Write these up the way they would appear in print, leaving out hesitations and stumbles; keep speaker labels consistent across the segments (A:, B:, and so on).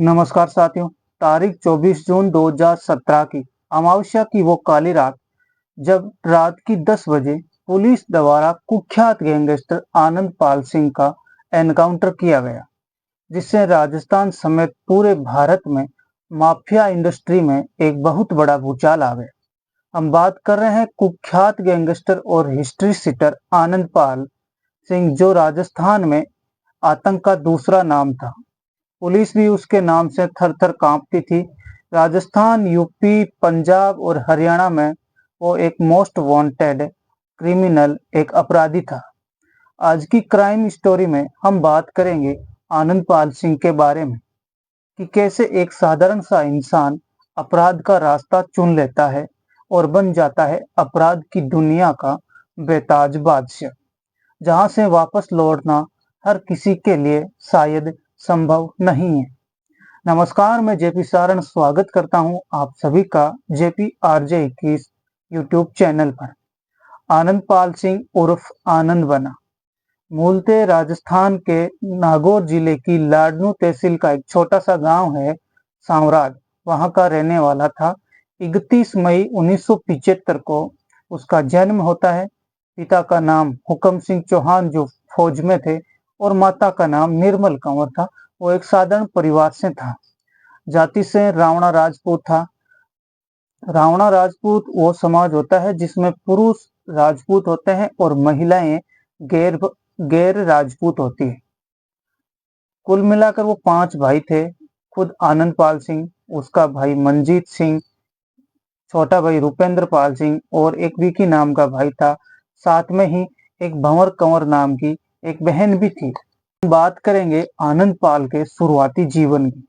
A: नमस्कार साथियों। तारीख 24 जून 2017 की अमावस्या की वो काली रात, जब रात की 10 बजे पुलिस द्वारा कुख्यात गैंगस्टर आनंद पाल सिंह का एनकाउंटर किया गया, जिससे राजस्थान समेत पूरे भारत में माफिया इंडस्ट्री में एक बहुत बड़ा भूचाल आ गया। हम बात कर रहे हैं कुख्यात गैंगस्टर और हिस्ट्री सीटर आनंद पाल सिंह, जो राजस्थान में आतंक का दूसरा नाम था। पुलिस भी उसके नाम से थर-थर कांपती थी। राजस्थान, यूपी, पंजाब और हरियाणा में वो एक मोस्ट वांटेड क्रिमिनल, एक अपराधी था। आज की क्राइम स्टोरी में हम बात करेंगे आनंद पाल सिंह के बारे में कि कैसे एक साधारण सा इंसान अपराध का रास्ता चुन लेता है और बन जाता है अपराध की दुनिया का बेताज बादशाह, जहां से वापस लौटना हर किसी के लिए शायद संभव नहीं है। नमस्कार, मैं जेपी सारण स्वागत करता हूं आप सभी का जेपी आरजे 21 यूट्यूब चैनल पर। आनंद पाल सिंह उर्फ आनंद बना मूलतः राजस्थान के नागौर जिले की लाडनू तहसील का एक छोटा सा गांव है सांवराज, वहां का रहने वाला था। 31 मई 1975 को उसका जन्म होता है। पिता का नाम हुक्म सिंह चौहान, जो फौज में थे, और माता का नाम निर्मल कंवर था। वो एक साधारण परिवार से था। जाति से रावणा राजपूत था। रावणा राजपूत वो समाज होता है जिसमें पुरुष राजपूत होते हैं और महिलाएं गैर गैर राजपूत होती है। कुल मिलाकर वो 5 भाई थे। खुद आनंद पाल सिंह, उसका भाई मंजीत सिंह, छोटा भाई रूपेंद्र पाल सिंह और एक विकी नाम का भाई था। साथ में ही एक भंवर कंवर नाम की एक बहन भी थी। बात करेंगे आनंद पाल के शुरुआती जीवन की।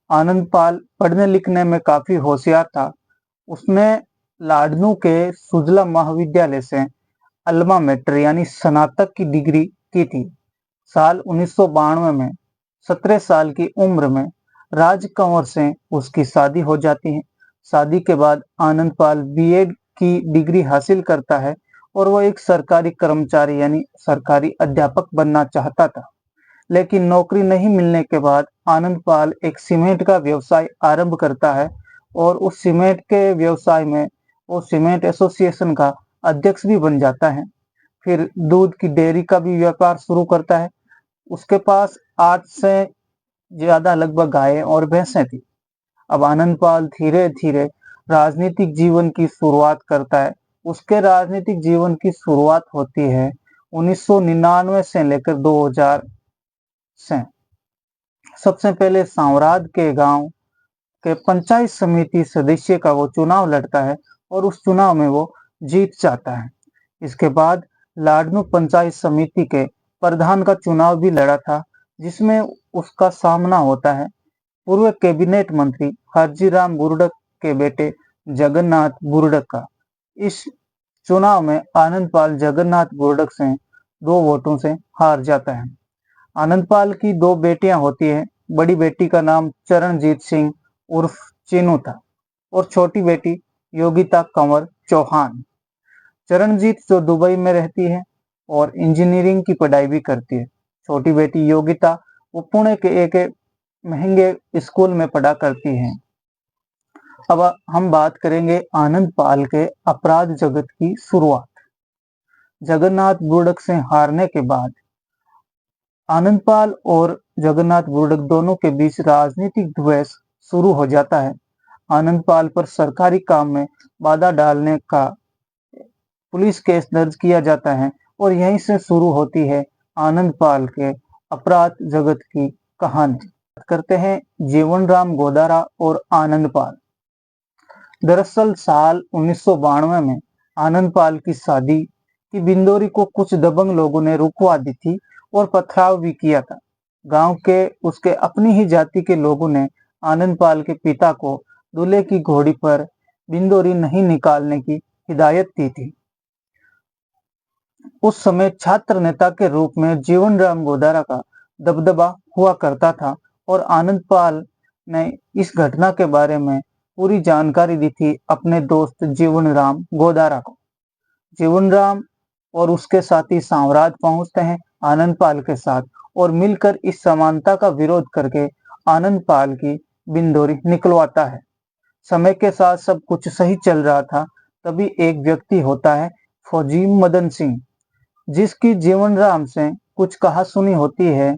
A: आनंद पाल पढ़ने लिखने में काफी होशियार था। उसने लाडनू के सुजला महाविद्यालय से अल्मा मेटर यानी स्नातक की डिग्री की थी। साल 1992 में 17 साल की उम्र में राज कंवर से उसकी शादी हो जाती है। शादी के बाद आनंद पाल बीएड की डिग्री हासिल करता है और वो एक सरकारी कर्मचारी यानी सरकारी अध्यापक बनना चाहता था। लेकिन नौकरी नहीं मिलने के बाद आनंद पाल एक सीमेंट का व्यवसाय आरंभ करता है और उस सीमेंट के व्यवसाय में वो सीमेंट एसोसिएशन का अध्यक्ष भी बन जाता है। फिर दूध की डेयरी का भी व्यापार शुरू करता है। उसके पास 8 से ज्यादा लगभग गायें और भैंसें थी। अब आनंद पाल धीरे धीरे राजनीतिक जीवन की शुरुआत करता है। उसके राजनीतिक जीवन की शुरुआत होती है 1999 से लेकर 2000 से। सबसे पहले सांवराज के गांव के पंचायत समिति सदस्य का वो चुनाव लड़ता है और उस चुनाव में वो जीत जाता है। इसके बाद लाडनू पंचायत समिति के प्रधान का चुनाव भी लड़ा था, जिसमें उसका सामना होता है पूर्व कैबिनेट मंत्री हरजीराम बुरडक के बेटे जगन्नाथ बुरडक का। इस चुनाव में आनंद पाल जगन्नाथ बुरडक से 2 वोटों से हार जाता है। आनंद पाल की 2 बेटियां होती हैं। बड़ी बेटी का नाम चरणजीत सिंह उर्फ चीनू था और छोटी बेटी योगिता कंवर चौहान। चरणजीत जो दुबई में रहती है और इंजीनियरिंग की पढ़ाई भी करती है। छोटी बेटी योगिता वो पुणे के एक महंगे स्कूल में पढ़ा करती है। अब हम बात करेंगे आनंद पाल के अपराध जगत की शुरुआत। जगन्नाथ बुरडक से हारने के बाद आनंद पाल और जगन्नाथ बुरडक दोनों के बीच राजनीतिक द्वेष शुरू हो जाता है। आनंद पाल पर सरकारी काम में बाधा डालने का पुलिस केस दर्ज किया जाता है और यहीं से शुरू होती है आनंद पाल के अपराध जगत की कहानी। करते हैं जीवन राम गोदारा और आनंद पाल। दरअसल साल 1992 में आनंद पाल की शादी की बिंदोरी को कुछ दबंग लोगों ने रुकवा दी थी और पथराव भी किया था। गांव के उसके अपनी ही जाति के लोगों ने आनंद पाल के पिता को दूल्हे की घोड़ी पर बिंदोरी नहीं निकालने की हिदायत दी थी। उस समय छात्र नेता के रूप में जीवन राम गोदारा का दबदबा हुआ करता था और आनंद पाल ने इस घटना के बारे में पूरी जानकारी दी थी अपने दोस्त जीवन राम गोदारा को। जीवन राम और उसके साथी सांवराज पहुंचते हैं आनंद पाल के साथ और मिलकर इस समानता का विरोध करके आनंद पाल की बिंदोरी निकलवाता है। समय के साथ सब कुछ सही चल रहा था, तभी एक व्यक्ति होता है फौजी मदन सिंह, जिसकी जीवनराम से कुछ कहा-सुनी होती है।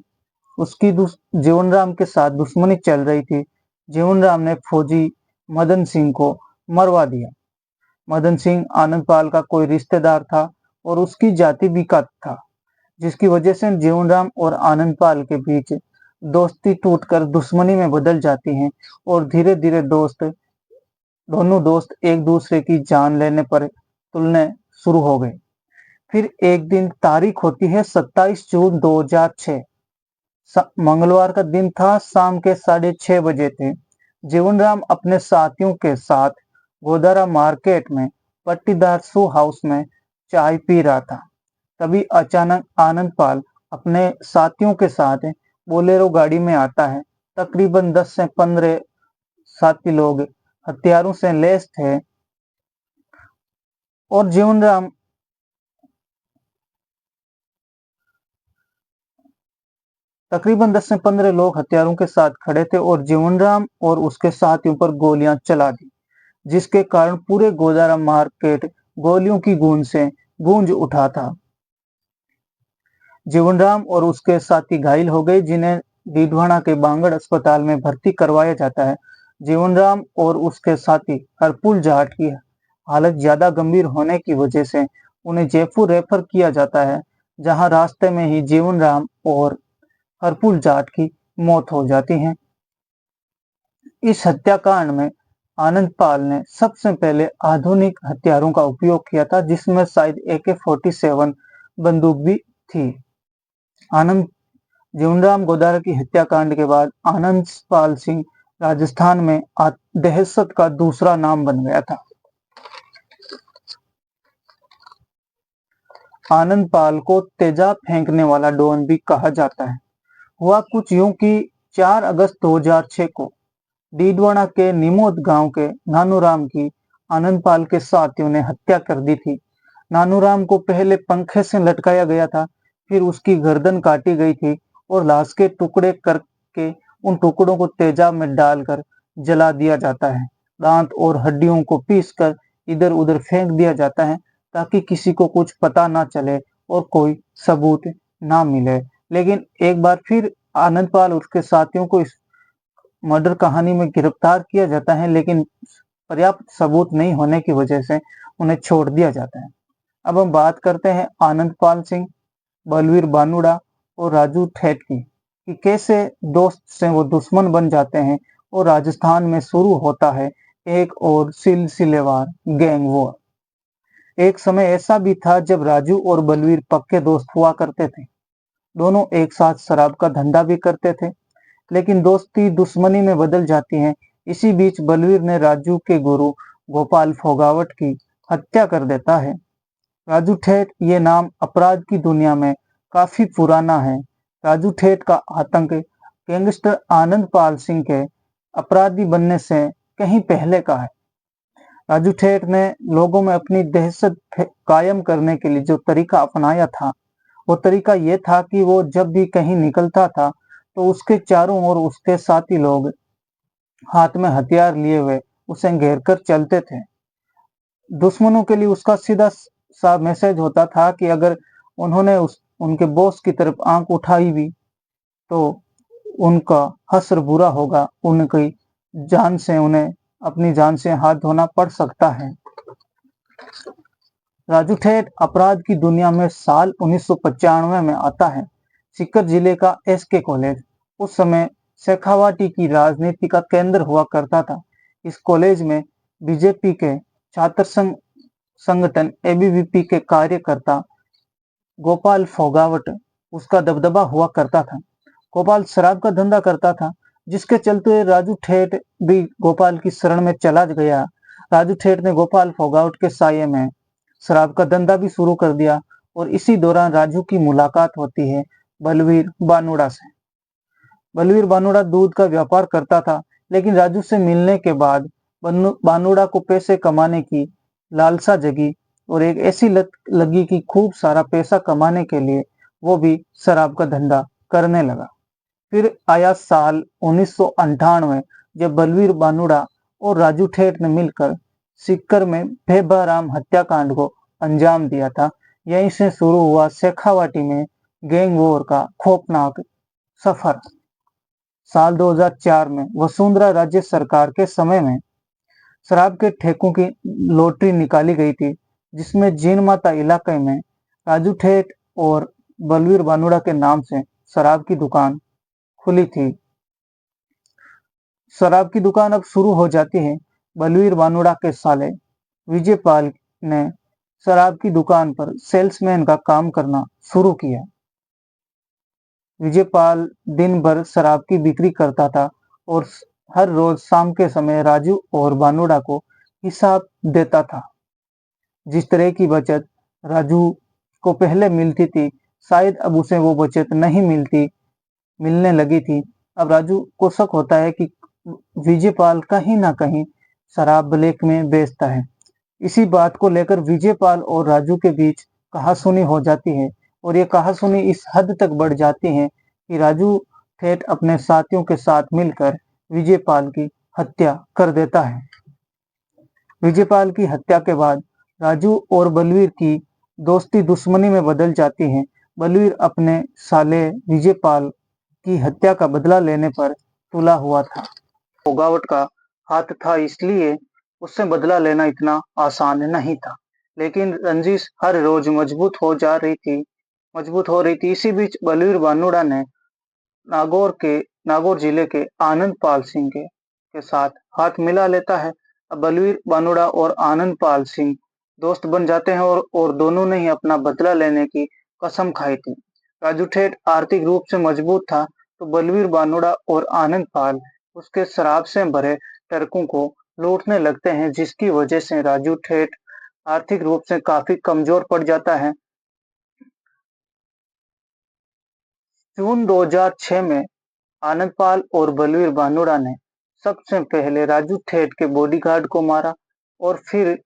A: उसकी जीवनराम के साथ दुश्मनी चल रही थी। जीवनराम ने फौजी मदन सिंह को मरवा दिया। मदन सिंह आनंदपाल का कोई रिश्तेदार था और उसकी जाति भी का था, जिसकी वजह से जीवनराम और आनंदपाल के बीच दोस्ती टूटकर दुश्मनी में बदल जाती है और धीरे-धीरे दोनों दोस्त एक दूसरे की जान लेने पर तुलने शुरू हो गए। फिर एक दिन तारीख होती है 27 जून 2006। मंगलवार का दिन था, शाम के 6:30 बजे थे। जीवनराम अपने साथियों के साथ गोदारा मार्केट में पट्टीदार शू हाउस में चाय पी रहा था। तभी अचानक आनंदपाल अपने साथियों के साथ बोलेरो गाड़ी में आता है। तकरीबन 10 से 15 साथी लोग हथियारों से लैस थे और जीवनराम तकरीबन 10 से 15 लोग हथियारों के साथ खड़े थे और जीवनराम और उसके साथियों पर गोलियां चला दी, जिसके कारण पूरे गोदारा मार्केट गोलियों की गूंज से गूंज उठा था। जीवनराम और उसके साथी घायल हो गए, जिन्हें डीडवाना के बांगड़ अस्पताल में भर्ती करवाया जाता है। जीवनराम और उसके साथी हरपुल जाट की हालत ज्यादा गंभीर होने की वजह से उन्हें जयपुर रेफर किया जाता है, जहां रास्ते में ही जीवनराम और हरपुल जाट की मौत हो जाती है। इस हत्याकांड में आनंदपाल ने सबसे पहले आधुनिक हथियारों का उपयोग किया था, जिसमें शायद AK-47 बंदूक भी थी। आनंद जीवनराम गोदारा की हत्याकांड के बाद आनंदपाल सिंह राजस्थान में दहशत का दूसरा नाम बन गया था। आनंदपाल को तेजाब फेंकने वाला डॉन भी कहा जाता है। हुआ कुछ यूं कि 4 अगस्त 2006 को डीडवाना के निमोद गांव के नानूराम की आनंदपाल के साथियों ने हत्या कर दी थी। नानूराम को पहले पंखे से लटकाया गया था, फिर उसकी गर्दन काटी गई थी और लाश के टुकड़े करके उन टुकड़ों को तेजाब में डालकर जला दिया जाता है। दांत और हड्डियों को पीसकर इधर-उधर फेंक दिया जाता है, ताकि किसी को कुछ पता ना चले और कोई सबूत ना मिले। लेकिन एक बार फिर आनंदपाल और उसके साथियों को इस मर्डर कहानी में गिरफ्तार किया जाता है, लेकिन पर्याप्त सबूत नहीं होने की वजह से उन्हें छोड़ दिया जाता है। अब हम बात करते हैं आनंदपाल सिंह, बलवीर बानुड़ा और राजू ठेठ की, कि कैसे दोस्त से वो दुश्मन बन जाते हैं और राजस्थान में शुरू होता है एक और सिलसिलेवार गैंग वॉर। एक समय ऐसा भी था जब राजू और बलवीर पक्के दोस्त हुआ करते थे। दोनों एक साथ शराब का धंधा भी करते थे, लेकिन दोस्ती दुश्मनी में बदल जाती है। इसी बीच बलवीर ने राजू के गुरु गोपाल फोगावट की हत्या कर देता है। राजू ठेठ ये नाम अपराध की दुनिया में काफी पुराना है। राजू ठेठ का आतंक गैंगस्टर आनंदपाल सिंह के अपराधी बनने से कहीं पहले का है। राजू ठेठ ने लोगों में अपनी दहशत कायम करने के लिए जो तरीका अपनाया था, वो तरीका ये था कि वो जब भी कहीं निकलता था तो उसके चारों ओर उसके साथी लोग हाथ में हथियार लिए हुए उसे घेर कर चलते थे। दुश्मनों के लिए उसका सीधा सा मैसेज होता था कि अगर उन्होंने उनके बॉस की तरफ आंख उठाई भी तो उनका हश्र बुरा होगा, उनकी जान से उन्हें अपनी जान से हाथ धोना पड़ सकता है। राजू ठेठ अपराध की दुनिया में साल 1995 में आता है। सीकर जिले का SK कॉलेज उस समय शेखावाटी की राजनीति का केंद्र हुआ करता था। इस कॉलेज में बीजेपी के छात्र संगठन ABVP के कार्यकर्ता गोपाल फोगावट उसका दबदबा हुआ करता था। गोपाल शराब का धंधा करता था, जिसके चलते राजू ठेठ भी गोपाल की शरण में चला गया। राजू ठेठ ने गोपाल फोगावट के साये में शराब का धंधा भी शुरू कर दिया और इसी दौरान राजू की मुलाकात होती है बलवीर बानुड़ा से। बलवीर बानुड़ा दूध का व्यापार करता था, लेकिन राजू से मिलने के बाद बानुड़ा को पैसे कमाने की लालसा जगी और एक ऐसी लत लगी कि खूब सारा पैसा कमाने के लिए वो भी शराब का धंधा करने लगा। फिर आया साल 1998, जब बलवीर बानुड़ा और राजू ठेठ ने मिलकर सीकर में बेबहराम हत्याकांड को अंजाम दिया था। यहीं से शुरू हुआ शेखावाटी में गैंग वॉर का खौफनाक सफर। साल 2004 में वसुंधरा राज्य सरकार के समय में शराब के ठेकों की लॉटरी निकाली गई थी, जिसमें जीन माता इलाके में राजू ठेठ और बलवीर बानुड़ा के नाम से शराब की दुकान खुली थी। शराब की दुकान अब शुरू हो जाती है। बलवीर बानुड़ा के साले विजयपाल ने शराब की दुकान पर सेल्समैन का काम करना शुरू किया। विजयपाल दिन भर शराब की बिक्री करता था और हर रोज शाम के समय राजू और बानुड़ा को हिसाब देता था। जिस तरह की बचत राजू को पहले मिलती थी, शायद अब उसे वो बचत नहीं मिलने लगी थी। अब राजू को शक होता है कि विजयपाल कहीं ना कहीं शराब ब्लैक में बेचता है। इसी बात को लेकर विजयपाल और राजू के बीच कहासुनी हो जाती है और ये कहासुनी इस हद तक बढ़ जाती है कि राजू ठेठ अपने साथियों के साथ मिलकर विजयपाल की हत्या कर देता है। विजयपाल की हत्या के बाद राजू और बलवीर की दोस्ती दुश्मनी में बदल जाती है। बलवीर अपने साले विजयपाल की हत्या का बदला लेने पर तुला हुआ था। फोगावट का हाथ था, इसलिए उससे बदला लेना इतना आसान नहीं था। लेकिन रंजिश हर रोज मजबूत हो रही थी। इसी बीच बलवीर बानुड़ा ने नागौर जिले के आनंद पाल सिंह के साथ हाथ मिला लेता है। अब बलवीर बानुड़ा और आनंद पाल सिंह दोस्त बन जाते हैं और दोनों ने ही अपना बदला लेने की कसम खाई थी। राजू ठेठ आर्थिक रूप से मजबूत था, तो बलवीर बानुड़ा और आनंद पाल उसके शराब से भरे ट्रकों को लूटने लगते हैं, जिसकी वजह से राजू ठेठ आर्थिक रूप से काफी कमजोर पड़ जाता है। जून 2006 में आनंदपाल और बलवीर बानुड़ा ने सबसे पहले राजू ठेठ के बॉडीगार्ड को मारा और फिर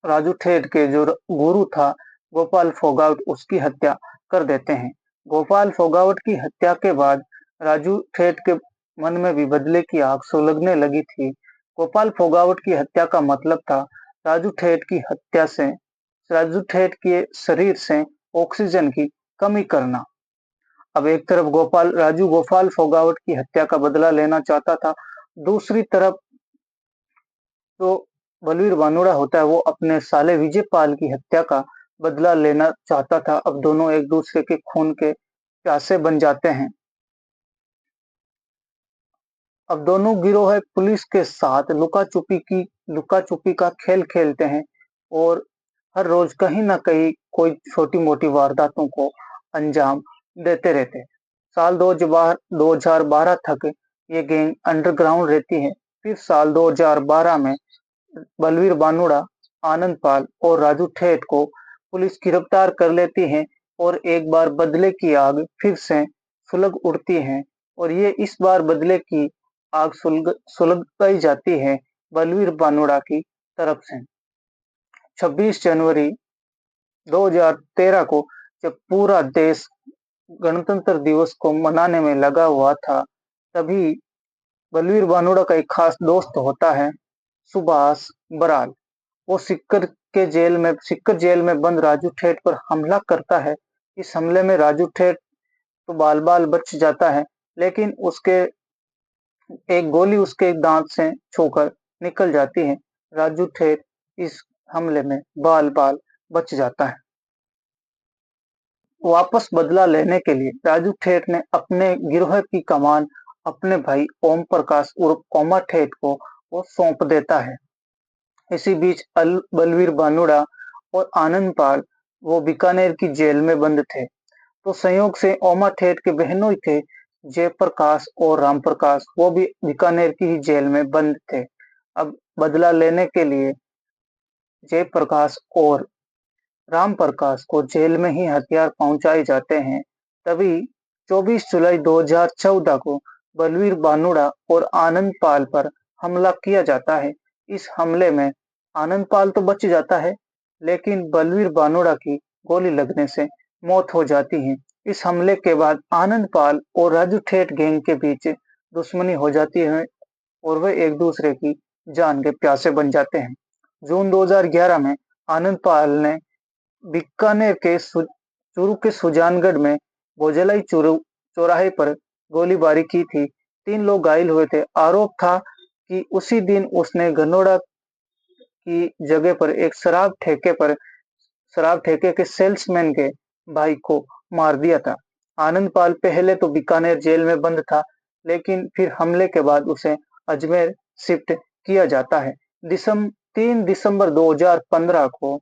A: राजू ठेठ के जो गुरु था गोपाल फोगावट, उसकी हत्या कर देते हैं। गोपाल फोगावट की हत्या के बाद राजू ठेठ के मन में भी बदले की आग सुलगने लगी थी। गोपाल फोगावट की हत्या का मतलब था राजू ठेठ की हत्या से राजू ठेठ के शरीर से ऑक्सीजन की कमी करना। अब एक तरफ गोपाल फोगावट की हत्या का बदला लेना चाहता था, दूसरी तरफ जो बलवीर बानुड़ा होता है वो अपने साले विजयपाल की हत्या का बदला लेना चाहता था। अब दोनों एक दूसरे के खून के प्यासे बन जाते हैं। अब दोनों गिरोह पुलिस के साथ लुका छुपी का खेल खेलते हैं और हर रोज कहीं ना कहीं कोई छोटी मोटी वारदातों को अंजाम देते रहते हैं। साल 2012 तक ये गैंग अंडरग्राउंड रहती है। फिर साल 2012 में बलवीर बानुड़ा, आनंद पाल और राजू ठेठ को पुलिस गिरफ्तार कर लेती है और एक बार बदले की आग फिर से सुलग उठती है और ये इस बार बदले की आग सुलगाई जाती है बलवीर बानुड़ा की तरफ से। 26 जनवरी 2013 को जब पूरा देश गणतंत्र दिवस को मनाने में लगा हुआ था, तभी बलवीर बानुड़ा का एक खास दोस्त होता है सुभाष बराल। वो सिक्कर जेल में बंद राजू ठेठ पर हमला करता है। इस हमले में राजू ठेठ तो बाल बाल बच जाता है, लेकिन उसके एक गोली उसके दांत से छूकर निकल जाती है। राजू ठेठ इस हमले में बाल बाल बच जाता है। वापस बदला लेने के लिए राजू ठेठ ने अपने गिरोह की कमान अपने भाई ओम प्रकाश उर्फ ओमा ठेठ को वो सौंप देता है। इसी बीच बलवीर बानुड़ा और आनंद पाल वो बीकानेर की जेल में बंद थे, तो संयोग से ओमा ठेठ के बहनों ही थे जयप्रकाश और राम प्रकाश, वो भी बीकानेर की ही जेल में बंद थे। अब बदला लेने के लिए जयप्रकाश और राम प्रकाश को जेल में ही हथियार पहुंचाए जाते हैं। तभी 24 जुलाई 2014 को बलवीर बानुड़ा और आनंद पाल पर हमला किया जाता है। इस हमले में आनंद पाल तो बच जाता है, लेकिन बलवीर बानुड़ा की गोली लगने से मौत हो जाती है। इस हमले के बाद आनंद पाल और राजू ठेठ गैंग के बीच दुश्मनी हो जाती है और वे एक दूसरे की जान के प्यासे बन जाते हैं। जून 2011 में आनंद पाल ने बीकानेर के चूरू के सुजानगढ़ में बोजलाई चूरू चौराहे पर गोलीबारी की थी। 3 लोग घायल हुए थे। आरोप था कि उसी दिन उसने गनोड़ा की जगह पर एक शराब ठेके के सेल्समैन के भाई को मार दिया था। आनंद पाल पहले तो बीकानेर जेल में बंद था, लेकिन फिर हमले के बाद उसे अजमेर शिफ्ट किया जाता है। 3 दिसंबर 2015 को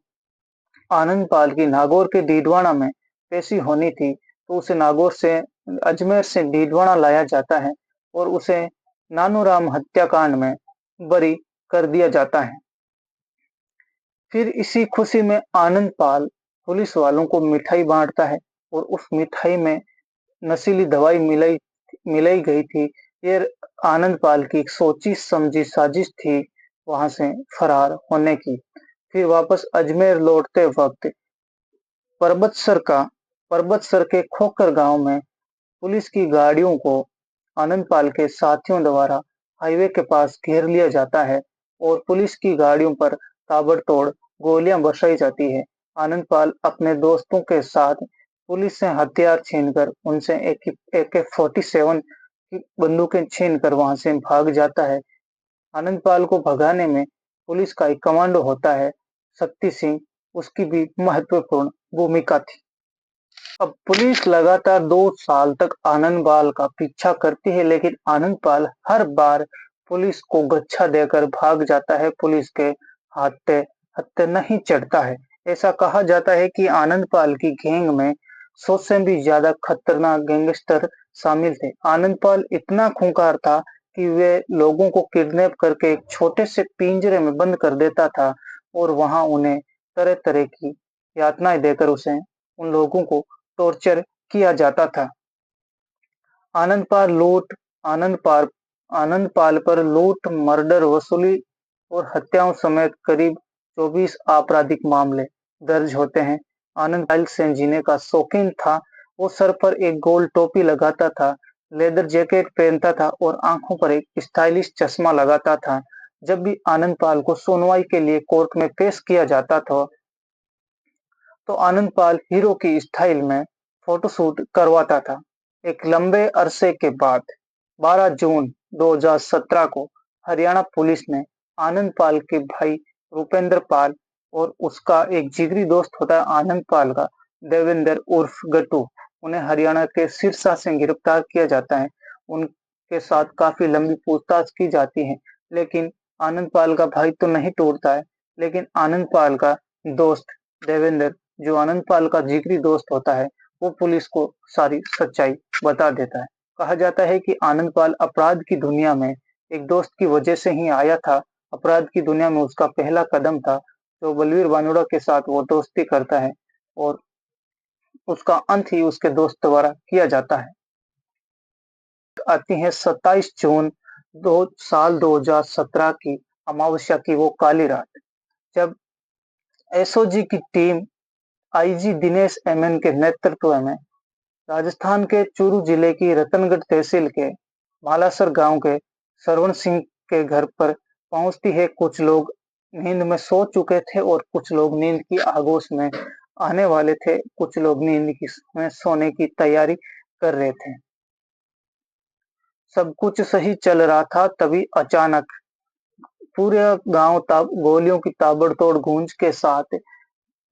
A: आनंद पाल की नागौर के डीडवाना में पेशी होनी थी, तो उसे अजमेर से डीडवाना लाया जाता है और उसे नानूराम हत्याकांड में बरी कर दिया जाता है। फिर इसी खुशी में आनंद पाल पुलिस वालों को मिठाई बांटता है और उस मिठाई में नशीली दवाई मिलाई गई थी। ये आनंद पाल की एक सोची समझी साजिश थी वहां से फरार होने की। फिर वापस अजमेर लौटते वक्त परबतसर के खोकर गांव में पुलिस की गाड़ियों को आनंद पाल के साथियों द्वारा हाईवे के पास घेर लिया जाता है और पुलिस की गाड़ियों पर ताबड़तोड़ गोलियां बरसाई जाती है। आनंद पाल अपने दोस्तों के साथ पुलिस से हथियार छीनकर उनसे AK-47 की बंदूकें छीनकर वहां से भाग जाता है। आनंद पाल को भगाने में पुलिस का एक कमांडो होता है, शक्ति सिंह, उसकी भी महत्वपूर्ण भूमिका थी। अब पुलिस लगातार 2 साल तक आनंद पाल का पीछा करती है, लेकिन आनंद पाल हर बार पुलिस को गच्छा देकर भाग जाता है। पुलिस के हाथे हत्थे नहीं चढ़ता है। ऐसा कहा जाता है कि आनंद पाल की गैंग में 100 से भी ज्यादा खतरनाक गैंगस्टर शामिल थे। आनंद पाल इतना खूंखार था कि वे लोगों को किडनैप करके एक छोटे से पिंजरे में बंद कर देता था और वहां उन्हें तरह तरह की यातनाएं देकर उसे उन लोगों को टॉर्चर किया जाता था। आनंद पाल लूट आनंद पाल पर लूट, मर्डर, वसूली और हत्याओं समेत करीब 24 आपराधिक मामले दर्ज होते हैं। आनंद पाल से जीने का शौकीन था। वो सर पर एक गोल टोपी लगाता था, लेदर जैकेट पहनता था और आंखों पर एक स्टाइलिश चश्मा लगाता था। जब भी आनंद पाल को सुनवाई के लिए कोर्ट में पेश किया जाता था, तो आनंद पाल हीरो की स्टाइल में फोटोशूट करवाता था। एक लंबे अरसे के बाद 12 जून 2017 को हरियाणा पुलिस ने आनंद पाल के भाई रूपेंद्र पाल और उसका एक जिगरी दोस्त होता है आनंद पाल का, देवेंद्र उर्फ गट्टू, उन्हें हरियाणा के सिरसा से गिरफ्तार किया जाता है। उनके साथ काफी लंबी पूछताछ की जाती है, लेकिन आनंद पाल का भाई तो नहीं टूटता है। लेकिन आनंद पाल का दोस्त देवेंद्र, जो आनंद पाल का जिगरी दोस्त होता है, वो पुलिस को सारी सच्चाई बता देता है। कहा जाता है कि आनंद पाल अपराध की दुनिया में एक दोस्त की वजह से ही आया था। अपराध की दुनिया में उसका पहला कदम था, जो बलवीर बानुड़ा के साथ वो दोस्ती करता है और उसका अंत ही उसके दोस्त द्वारा किया जाता है। आती है 27 जून 2017 की अमावस्या की वो काली रात, जब एसओजी की टीम आईजी दिनेश एमएन के नेतृत्व में राजस्थान के चूरू जिले की रतनगढ़ तहसील के मालासर गांव के सरवण सिंह के घर पर पहुंचती है। कुछ लोग नींद में सो चुके थे और कुछ लोग नींद की आगोश में आने वाले थे। कुछ लोग में सोने की तैयारी कर रहे थे। सब कुछ सही चल रहा था, तभी अचानक पूरे गांव गोलियों की ताबड़तोड़ गूंज के साथ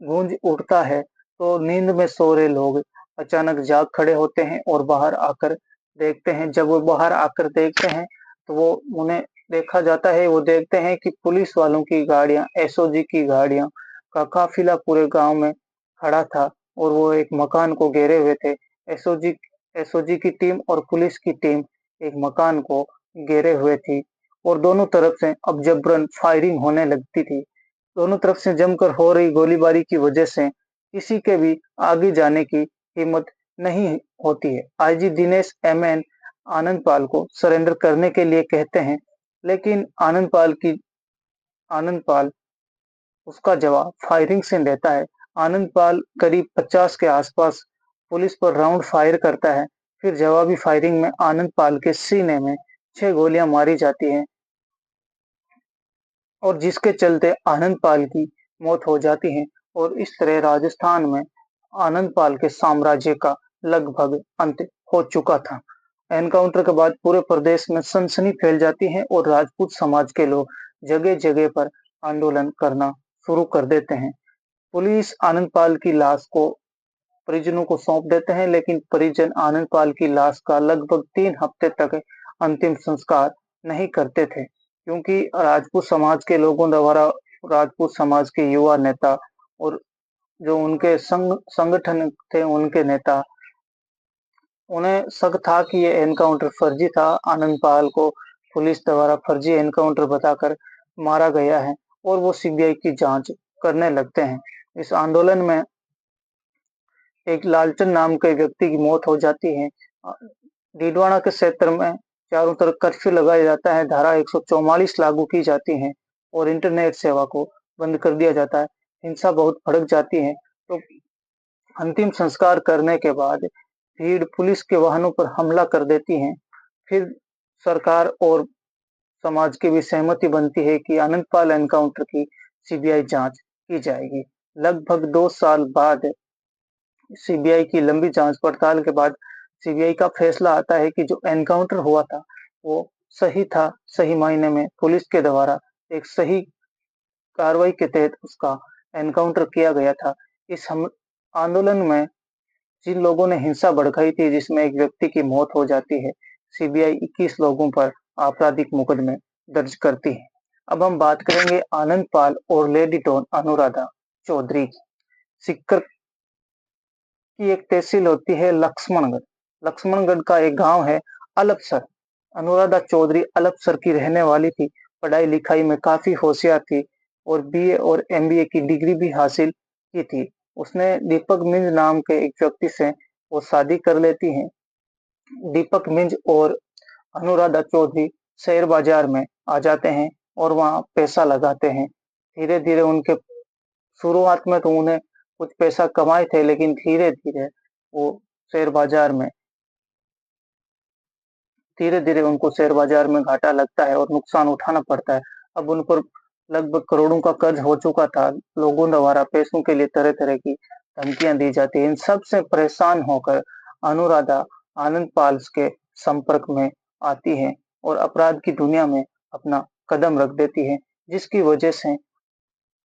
A: गूंज उठता है। तो नींद में सो रहे लोग अचानक जाग खड़े होते हैं और बाहर आकर देखते हैं। जब वो बाहर आकर देखते हैं, तो वो उन्हें देखा जाता है, वो देखते हैं कि पुलिस वालों की गाड़ियां, एसओजी की गाड़ियां का काफिला पूरे गांव में खड़ा था और वो एक मकान को घेरे हुए थे। एसओजी एसओजी की टीम और पुलिस की टीम एक मकान को घेरे हुए थी और दोनों तरफ से अब जबरन फायरिंग होने लगती थी। दोनों तरफ से जमकर हो रही गोलीबारी की वजह से किसी के भी आगे जाने की हिम्मत नहीं होती है। आईजी दिनेश एमएन आनंद पाल को सरेंडर करने के लिए कहते हैं, लेकिन आनंद पाल उसका जवाब फायरिंग से देता है। आनंद पाल करीब 50 के आसपास पुलिस पर राउंड फायर करता है। फिर जवाबी फायरिंग में आनंद पाल के सीने में 6 गोलियां मारी जाती हैं और जिसके चलते आनंद पाल की मौत हो जाती है। और इस तरह राजस्थान में आनंद पाल के साम्राज्य का लगभग अंत हो चुका था। एनकाउंटर के बाद पूरे प्रदेश में सनसनी फैल जाती है और राजपूत समाज के लोग जगह जगह पर आंदोलन करना शुरू कर देते हैं। पुलिस आनंद पाल की लाश को परिजनों को सौंप देते हैं, लेकिन परिजन आनंद पाल की लाश का लगभग 3 हफ्ते तक अंतिम संस्कार नहीं करते थे, क्योंकि राजपूत समाज के लोगों द्वारा राजपूत समाज के युवा नेता और जो उनके संगठन थे, उनके नेता, उन्हें शक था कि ये एनकाउंटर फर्जी था। आनंद पाल को पुलिस द्वारा फर्जी एनकाउंटर बताकर मारा गया है और वो सीबीआई की जांच करने लगते हैं। इस आंदोलन में एक लालचंद नाम के व्यक्ति की मौत हो जाती है। डीडवाना के क्षेत्र में चारों तरफ कर्फ्यू लगाया जाता है, धारा 144 लागू की जाती है और इंटरनेट सेवा को बंद कर दिया जाता है। हिंसा बहुत भड़क जाती है। तो अंतिम संस्कार करने के बाद भीड़ पुलिस के वाहनों पर हमला कर देती है। फिर सरकार और समाज की भी सहमति बनती है कि आनंदपाल एनकाउंटर की सीबीआई जांच की जाएगी। लगभग 2 साल बाद सीबीआई की लंबी जांच पड़ताल के बाद सीबीआई का फैसला आता है कि जो एनकाउंटर हुआ था वो सही था। सही मायने में पुलिस के द्वारा एक सही कार्रवाई के तहत उसका एनकाउंटर किया गया था। इस आंदोलन में जिन लोगों ने हिंसा भड़काई थी, जिसमें एक व्यक्ति की मौत हो जाती है, सीबीआई 21 लोगों पर आपराधिक मुकदमे दर्ज करती है। अब हम बात करेंगे आनंद पाल और लेडी डॉन अनुराधा चौधरी की। सिक्कर की एक तहसील होती है लक्ष्मणगढ़। लक्ष्मणगढ़ का एक गांव है अलपसर। अनुराधा चौधरी अलपसर की रहने वाली थी। पढ़ाई लिखाई में काफी होशियार थी और बीए और एमबीए की डिग्री भी हासिल की थी। उसने दीपक मिंज नाम के एक व्यक्ति से वो शादी कर लेती है। दीपक मिंज और अनुराधा चौधरी शेयर बाजार में आ जाते हैं और वहां पैसा लगाते हैं। धीरे धीरे उनके शुरुआत में तो उन्हें कुछ पैसा कमाए थे, लेकिन धीरे धीरे वो शेयर बाजार में धीरे धीरे उनको शेयर बाजार में घाटा लगता है और नुकसान उठाना पड़ता है। अब उन पर लगभग करोड़ों का कर्ज हो चुका था। लोगों द्वारा पैसों के लिए तरह तरह की धमकियां दी जाती है। इन सब से परेशान होकर अनुराधा आनंद पाल के संपर्क में आती है और अपराध की दुनिया में अपना कदम रख देती है, जिसकी वजह से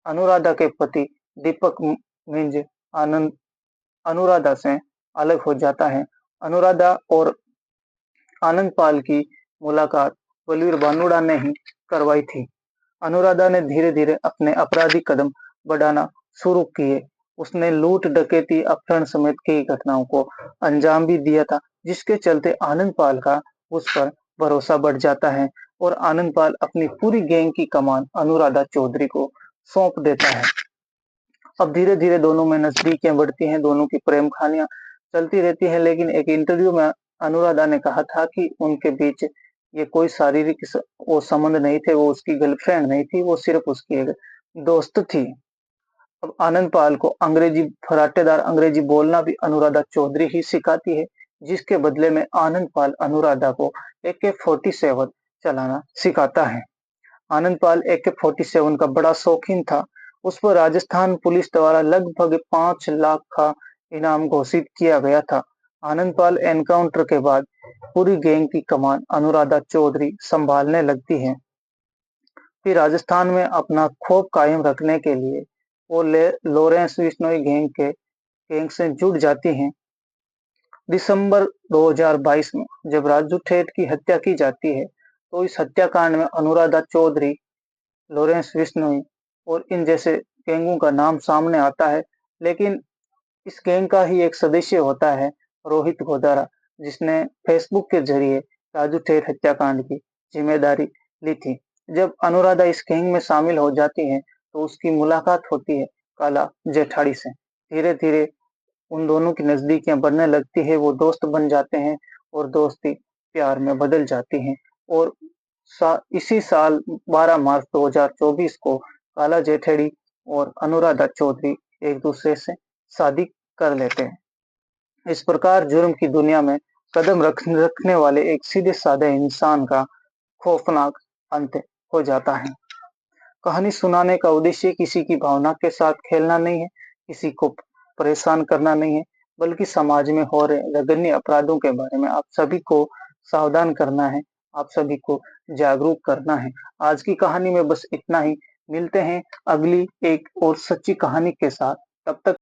A: अनुराधा के पति दीपक मिंज आनंद अनुराधा से अलग हो जाता है। अनुराधा और आनंद पाल की मुलाकात बलवीर बानुड़ा ने ही करवाई थी। अनुराधा ने धीरे धीरे अपने आपराधिक कदम बढ़ाना शुरू किए। उसने लूट डकैती अपहरण समेत कई घटनाओं को अंजाम भी दिया था, जिसके चलते आनंद पाल का उस पर भरोसा बढ़ जाता है और आनंद पाल अपनी पूरी गैंग की कमान अनुराधा चौधरी को सौंप देता है। अब धीरे धीरे दोनों में नजदीकियां बढ़ती हैं, दोनों की प्रेम कहानियां चलती रहती हैं। लेकिन एक इंटरव्यू में अनुराधा ने कहा था कि उनके बीच ये कोई शारीरिक वो संबंध नहीं थे, वो उसकी गर्लफ्रेंड नहीं थी, वो सिर्फ उसकी एक दोस्त थी। अब आनंद पाल को अंग्रेजी फराटेदार अंग्रेजी बोलना भी अनुराधा चौधरी ही सिखाती है, जिसके बदले में आनंद पाल अनुराधा को AK-47 चलाना सिखाता है। आनंद पाल AK-47 का बड़ा शौकीन था। उस पर राजस्थान पुलिस द्वारा लगभग 5 लाख का इनाम घोषित किया गया था। आनंद पाल एनकाउंटर के बाद पूरी गैंग की कमान अनुराधा चौधरी संभालने लगती है। फिर राजस्थान में अपना खौफ कायम रखने के लिए वो लॉरेंस बिश्नोई गैंग से जुड़ जाती हैं। दिसंबर 2022 में जब राजू ठेठ की हत्या की जाती है, तो इस हत्याकांड में अनुराधा चौधरी, लॉरेंस बिश्नोई और इन जैसे गैंगों का नाम सामने आता है। लेकिन इस गैंग का ही एक सदस्य होता है रोहित गोदारा, जिसने फेसबुक के जरिए राजू ठेर हत्याकांड की जिम्मेदारी ली थी। जब अनुराधा इस गैंग में शामिल हो जाती है, तो उसकी मुलाकात होती है काला जेठाड़ी से। धीरे धीरे उन दोनों की नजदीकियां बढ़ने लगती है, वो दोस्त बन जाते हैं और दोस्ती प्यार में बदल जाती है। और इसी साल 12 मार्च 2024 को काला जेठेड़ी और अनुराधा चौधरी एक दूसरे से शादी कर लेते हैं। इस प्रकार जुर्म की दुनिया में कदम रखने वाले एक सीधे साधे इंसान का खौफनाक अंत हो जाता है। कहानी सुनाने का उद्देश्य किसी की भावना के साथ खेलना नहीं है, किसी को परेशान करना नहीं है, बल्कि समाज में हो रहे जघन्य अपराधों के बारे में आप सभी को सावधान करना है, आप सभी को जागरूक करना है। आज की कहानी में बस इतना ही। मिलते हैं अगली एक और सच्ची कहानी के साथ। तब तक